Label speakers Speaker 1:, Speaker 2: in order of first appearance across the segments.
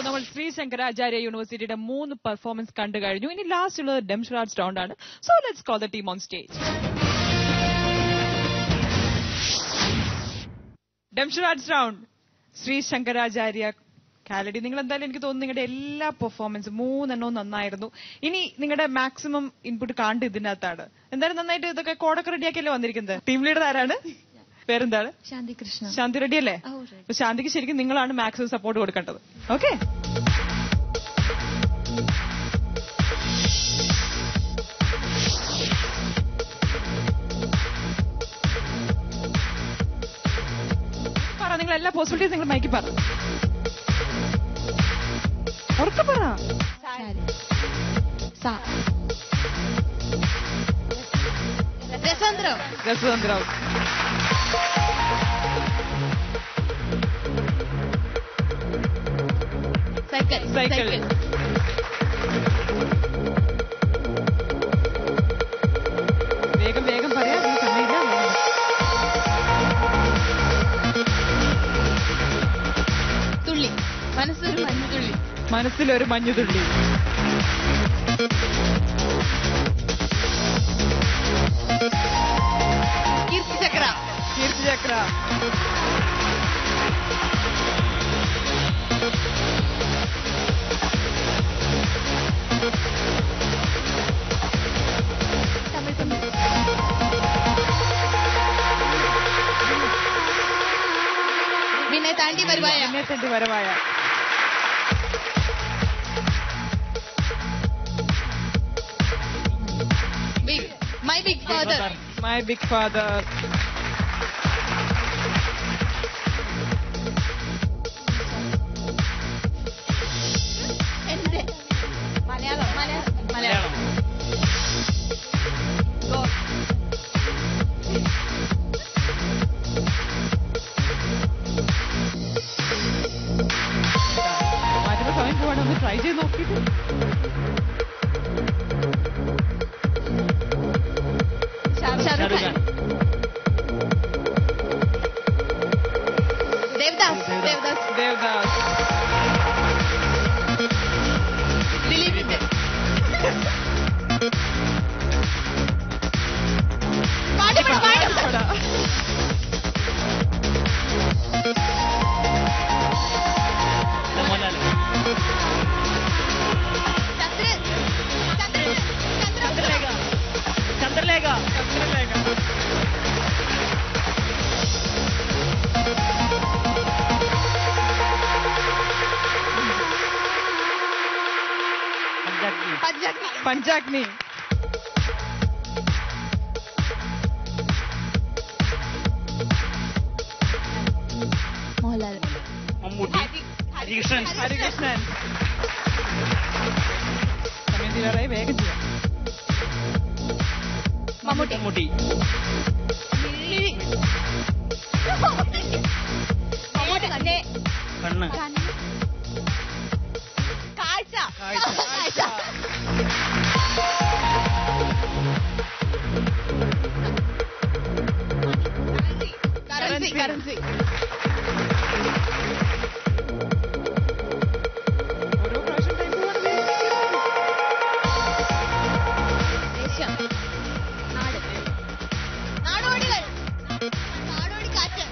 Speaker 1: നമ്മൾ ശ്രീ ശങ്കരാചാര്യ യൂണിവേഴ്സിറ്റിയുടെ 3 പെർഫോമൻസ് കണ്ടു കഴിഞ്ഞു. ഇനി ലാസ്റ്റ് ഉള്ളത് ഡെംഷറാഡ്സ് റൗണ്ട് ആണ്. So let's call the team on stage. Dumb charades round. Sree Sankaracharya, Kalady, നിങ്ങൾ എന്തായാലും എനിക്ക് തോന്നുന്നു നിങ്ങളുടെ എല്ലാ പെർഫോമൻസും 3 എണ്ണവും നന്നായിരുന്നു. ഇനി നിങ്ങളുടെ മാക്സിമം ഇൻപുട്ട് കാണേണ്ട ഇതിനകത്താണ്. എന്തായാലും നന്നായിട്ട് ഇതൊക്കെ കോഡൊക്കെ റെഡിയാക്കിയല്ലേ വന്നിരിക്കുന്നത്. ടീം ലീഡർ ആരാണ്? പേരെന്താണ്?
Speaker 2: ശാന്തി കൃഷ്ണ.
Speaker 1: ശാന്തി റെഡി അല്ലേ? അപ്പൊ ശാന്തിക്ക് ശരിക്കും നിങ്ങളാണ് മാക്സിമം സപ്പോർട്ട് കൊടുക്കേണ്ടത്. ഓക്കെ, പറ നിങ്ങൾ എല്ലാ പോസിബിലിറ്റീസ് നിങ്ങൾ മൈക്കി പറ. ഉറക്കെ പറ. രസതന്ത്രം. സൈക്കിൾ. വേഗം വേഗം പറയാം, സമയമില്ല.
Speaker 2: തുള്ളി.
Speaker 1: മനസ്സിലൊരു മഞ്ഞുതുള്ളി. കീർത്തിചക്ര.
Speaker 2: വിനയ താണ്ടി വരവായ.
Speaker 1: My big father.
Speaker 2: മലയാളം.
Speaker 1: മാറ്റുന്ന സമയം പോവാണ്, ഒന്ന് ട്രൈ ചെയ്ത് നോക്കിയിട്ട്. ദേവദാസ്.
Speaker 2: ദിലീപിന്റെ.
Speaker 1: ചന്ദ്രലേഖ. പഞ്ചാഗ്നി.
Speaker 2: മോഹൻലാൽ.
Speaker 3: മമ്മൂട്ടി. ഹരികൃഷ്ണൻ.
Speaker 1: സമയം തീരാറായി, വേഗം ചെയ്യാം.
Speaker 2: മമ്മൂട്ടി.
Speaker 3: കണ്ണ്.
Speaker 2: കാഴ്ച. കറൻസി.
Speaker 1: ഓരോ പ്രാവശ്യം ടൈം പോവാണ്.
Speaker 2: ദേശം. നാടോടികൾ. നാടോടിക്കാറ്റ്.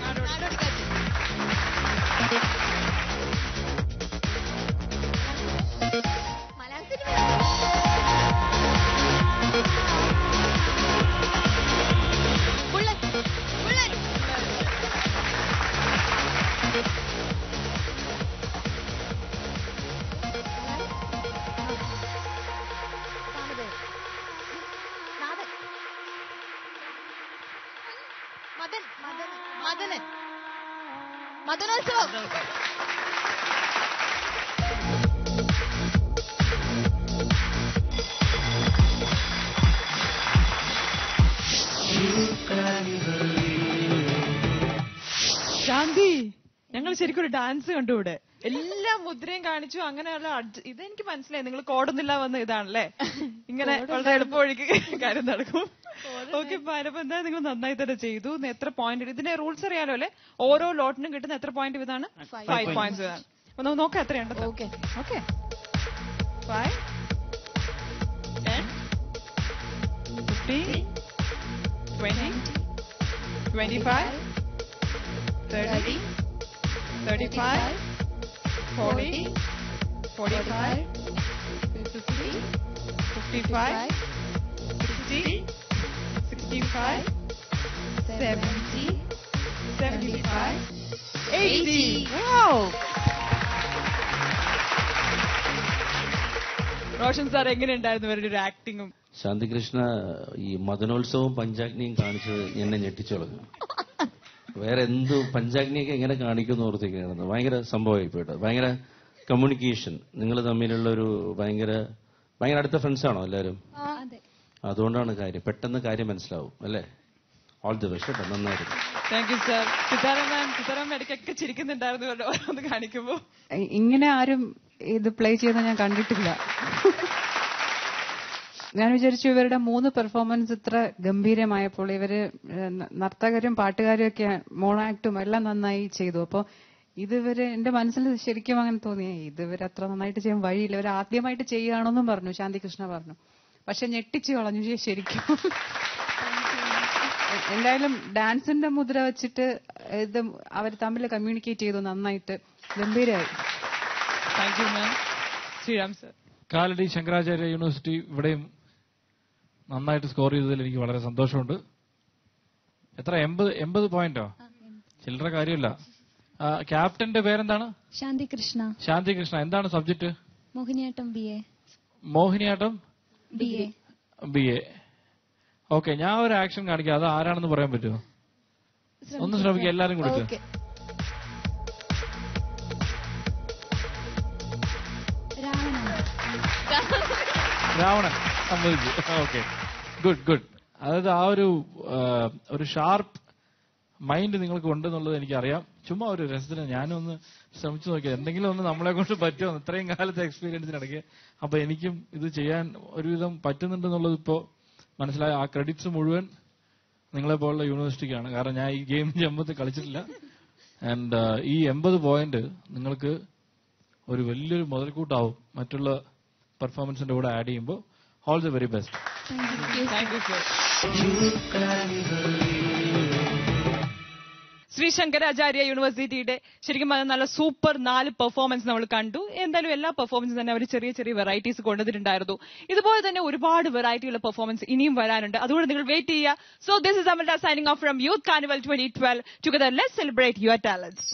Speaker 2: മദനോത്സവം.
Speaker 1: ശാന്തി, ഞങ്ങൾ ശരിക്കും ഒരു ഡാൻസ് കണ്ടു ഇവിടെ. എല്ലാ മുദ്രയും കാണിച്ചു. അങ്ങനെയുള്ള ഇതെനിക്ക് മനസ്സിലായി, നിങ്ങൾ കോടൊന്നില്ല വന്ന ഇതാണല്ലേ. ഇങ്ങനെ വളരെ എളുപ്പവഴിക്ക് കാര്യം നടക്കും. ഓക്കെ, അപ്പൊ എന്താ നിങ്ങൾ നന്നായി തന്നെ ചെയ്തു. എത്ര പോയിന്റ്? ഇതിന്റെ റൂൾസ് അറിയാലോ അല്ലെ? ഓരോ ലോട്ടിനും കിട്ടുന്ന എത്ര പോയിന്റ് ഇതാണ്? 5 പോയിന്റ്സ് ഇതാണ്. ഒന്ന് നോക്കാം എത്രയുണ്ട്.
Speaker 2: Okay.
Speaker 1: Okay 5 10 15 20 25 30 35 40 45 50 55 60 65 70 75 80. Wow. Roshan sir എങ്ങനെയുണ്ടായിരുന്നു ഇവരുടെ ഒരു ആക്ടിങ്ങും?
Speaker 4: ശാന്തികൃഷ്ണ ഈ മദനോത്സവവും പഞ്ചാഗ്നിയും കാണിച്ചത് എന്നെ ഞെട്ടിച്ചോളഞ്ഞു. വേറെ എന്തു പഞ്ചാഗ്നിയൊക്കെ എങ്ങനെ കാണിക്കുമെന്ന് ഓർത്തിരിക്കുകയായിരുന്നു. ഭയങ്കര സംഭവമായി പോയിട്ട്. ഭയങ്കര കമ്മ്യൂണിക്കേഷൻ, നിങ്ങൾ തമ്മിലുള്ള ഒരു ഭയങ്കര അടുത്ത ഫ്രണ്ട്സാണോ എല്ലാവരും? അതുകൊണ്ടാണ് കാര്യം പെട്ടെന്ന് കാര്യം മനസ്സിലാവും അല്ലേ? All the best. നന്നായിരുന്നു.
Speaker 1: Thank you sir. സിതാറാം ഇടയ്ക്കൊക്കെ ചിരിക്കുന്നുണ്ടായിരുന്നു ഓരോന്ന് കാണിക്കുമ്പോ.
Speaker 5: ഇങ്ങനെ ആരും ഇത് പ്ലേ ചെയ്യുന്നത് ഞാൻ കണ്ടിട്ടില്ല. ഞാൻ വിചാരിച്ചു ഇവരുടെ 3 പെർഫോമൻസ് ഇത്ര ഗംഭീരമായപ്പോൾ ഇവര് നർത്തകരും പാട്ടുകാരും ഒക്കെ മോണോ ആക്ടും എല്ലാം നന്നായി ചെയ്തു. അപ്പൊ ഇതുവരെ എന്റെ മനസ്സിൽ ശരിക്കും അങ്ങനെ തോന്നി, ഇതുവരെ അത്ര നന്നായിട്ട് ചെയ്യാൻ വഴിയില്ല, ഇവർ ആദ്യമായിട്ട് ചെയ്യുകയാണെന്നും പറഞ്ഞു ശാന്തികൃഷ്ണ പറഞ്ഞു. പക്ഷെ ഞെട്ടിച്ചു കളഞ്ഞു ശരിക്കും. എന്തായാലും ഡാൻസിന്റെ മുദ്ര വെച്ചിട്ട് ഇത് അവർ തമ്മിൽ കമ്മ്യൂണിക്കേറ്റ് ചെയ്തു നന്നായിട്ട്, ഗംഭീരമായി.
Speaker 1: Thank you ma'am. Shriram sir.
Speaker 6: Kalady Shankaracharya university ഇവിടെയും നന്നായിട്ട് സ്കോർ ചെയ്തതിൽ എനിക്ക് വളരെ സന്തോഷമുണ്ട്. എത്ര 80 പോയിന്റോ? ചില്ലറ കാര്യമില്ല. ക്യാപ്റ്റന്റെ പേരെന്താണ്?
Speaker 7: ശാന്തികൃഷ്ണ.
Speaker 6: ശാന്തികൃഷ്ണ. എന്താണ് subject?
Speaker 7: Mohiniyattam BA.
Speaker 6: Mohiniyattam BA. Okay, ഞാൻ ഒരു ആക്ഷൻ കാണിക്കാം. അത് ആരാണെന്ന് പറയാൻ പറ്റുമോ? ഒന്ന് ശ്രമിക്കുക എല്ലാരും കൂടി. രാവണൻ. സമ്മതിച്ചു. Okay, good. അതായത് ആ ഒരു ഷാർപ്പ് മൈൻഡ് നിങ്ങൾക്ക് ഉണ്ടെന്നുള്ളത് എനിക്കറിയാം. ചുമ്മാ ഒരു രസത്തിന് ഞാനൊന്ന് ശ്രമിച്ചു നോക്കിയത് എന്തെങ്കിലും ഒന്ന് നമ്മളെ കൊണ്ട് പറ്റുമോ ഇത്രയും കാലത്തെ എക്സ്പീരിയൻസിനിടയ്ക്ക്. അപ്പൊ എനിക്കും ഇത് ചെയ്യാൻ ഒരുവിധം പറ്റുന്നുണ്ടെന്നുള്ളത് ഇപ്പോ മനസ്സിലായ. ആ ക്രെഡിറ്റ്സ് മുഴുവൻ നിങ്ങളെ പോലുള്ള യൂണിവേഴ്സിറ്റിക്കാണ്. കാരണം ഞാൻ ഈ ഗെയിം ജമ്പത്ത് കളിച്ചിട്ടില്ല. ആൻഡ് ഈ 80 പോയിന്റ് നിങ്ങൾക്ക് ഒരു വലിയൊരു മുതൽക്കൂട്ടാവും മറ്റുള്ള പെർഫോമൻസിന്റെ കൂടെ ആഡ് ചെയ്യുമ്പോൾ. All the very best.
Speaker 1: Thank you sir. Shri Shankaracharya യൂണിവേഴ്സിറ്റിയുടെ ശരിക്കും പറഞ്ഞാൽ നല്ല സൂപ്പർ 4 പെർഫോമൻസ് നമ്മൾ കണ്ടു. എന്തായാലും എല്ലാ പെർഫോമൻസും തന്നെ അവർ ചെറിയ ചെറിയ വെറൈറ്റീസ് കൊണ്ടുവന്നിട്ടുണ്ടായിരുന്നു. ഇതുപോലെ തന്നെ ഒരുപാട് വെറൈറ്റിയുള്ള പെർഫോമൻസ് ഇനിയും വരാനുണ്ട്. അതുകൊണ്ട് നിങ്ങൾ വെയിറ്റ് ചെയ്യുക. So this is Amrita signing off from youth carnival 2012. Together let's celebrate your talents.